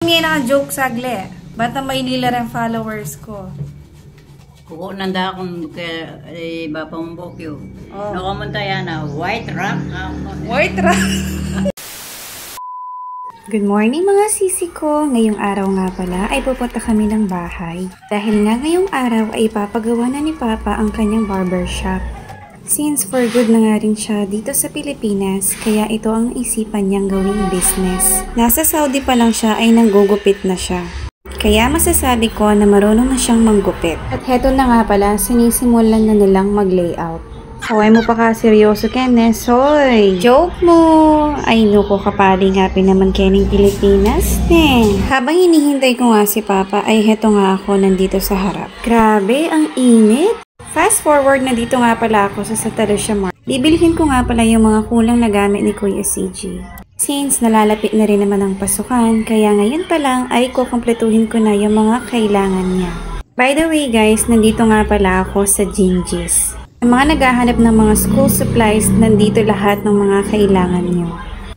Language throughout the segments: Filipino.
mga naka-joke sagli. Ba't na Maynila rin followers ko? Kuko nanda akong kay Bapang Bokyo. Nakamunta yan na White Rock. White Rock? Good morning mga sisi ko! Ngayong araw nga pala ay pupunta kami ng bahay. Dahil nga ngayong araw ay papagawa na ni Papa ang kanyang barbershop. Since for good na nga rin siya dito sa Pilipinas, kaya ito ang naisipan niyang gawing business. Nasa Saudi pa lang siya ay nanggugupit na siya. Kaya masasabi ko na marunong na siyang manggupit. At heto na nga pala, sinisimulan na nilang mag-layout. Huwag mo pa ka seryoso, Kenneth. Hoy! Joke mo! Ay, nuko kapali nga naman Kening Pilipinas. Habang hinihintay ko nga si Papa, ay heto nga ako nandito sa harap. Grabe, ang init! Fast forward na dito nga pala ako sa Santa Lucia Mart. Bibilhin ko nga pala yung mga kulang na gamit ni Kuya CG. Since nalalapit na rin naman ang pasukan, kaya ngayon pa lang ay kukumpletuhin ko na yung mga kailangan niya. By the way guys, nandito nga pala ako sa Gingies. Ang mga naghahanap ng mga school supplies, nandito lahat ng mga kailangan niyo.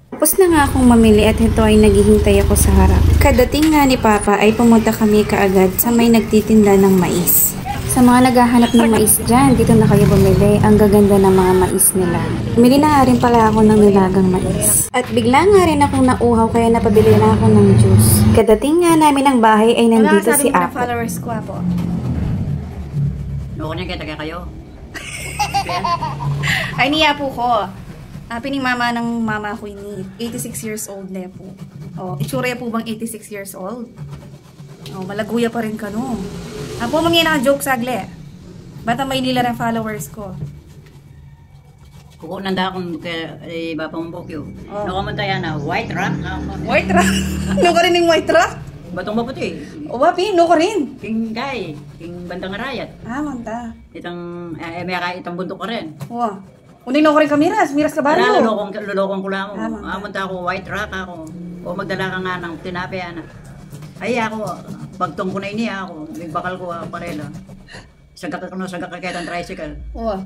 Tapos na nga akong mamili at ito ay naghihintay ako sa harap. Kadating nga ni Papa ay pumunta kami kaagad sa may nagtitinda ng mais. Sa mga naghahanap ng mais dyan, dito na kayo bumili. Ang gaganda ng mga mais nila. Bumili na nga rin pala ako ng nilagang mais. At bigla nga rin akong nauhaw kaya napabili na ako ng juice. Kadating nga namin ng bahay ay nandito si Apo. Followers ko, Apo. Noon niya kita kayo. Ay, niya po ko. Pining mama ng mama ko ni 86 years old na po. Oh, itsura po bang 86 years old? Oh, malaguya pa rin ka no. Apo, mga naka-joke sagli. Ba't na Maynila rin followers ko? Kuko nanda akong kay Bapang Bokyo. Nakamunta yan na White Rock. White Rock? No ka rin yung White Rock? Batong maputi. O bapi, no ka rin. King Guy. King Bandang Arayat. Manta. Itang, itang bundok ko rin. Wow. Unin no ka rin ka Miras ka ba rin? Lulokong ko lang ako. Amunta ako White Rock ako. O magdala ka nga ng tinapi, anak. Ay ako, pagtong ko na iniya ako, may bakal ko parela. Sagak kakayat ang tricycle. Oo.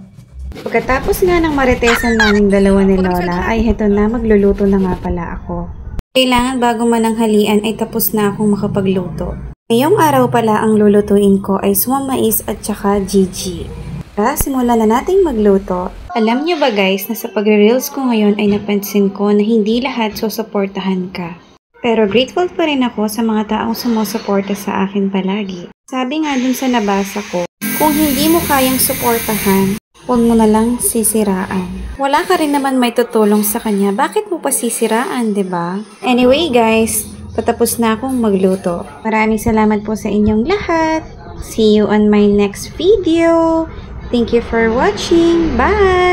Pagkatapos nga ng maritesan naming dalawa ni Lola, ay heto na magluluto na nga pala ako. Kailangan bago man ang halian ay tapos na akong makapagluto. Ngayong araw pala ang lulutuin ko ay suwang mais at saka Gigi. Tara, simulan na nating magluto. Alam nyo ba guys na sa pagre-reels ko ngayon ay napansin ko na hindi lahat susuportahan ka. Pero grateful pa rin ako sa mga taong sumusuporta sa akin palagi. Sabi nga dun sa nabasa ko, kung hindi mo kayang suportahan, huwag mo na lang sisiraan. Wala ka rin naman may tutulong sa kanya, bakit mo pa sisiraan, 'di ba? Anyway guys, patapos na akong magluto. Maraming salamat po sa inyong lahat. See you on my next video. Thank you for watching. Bye!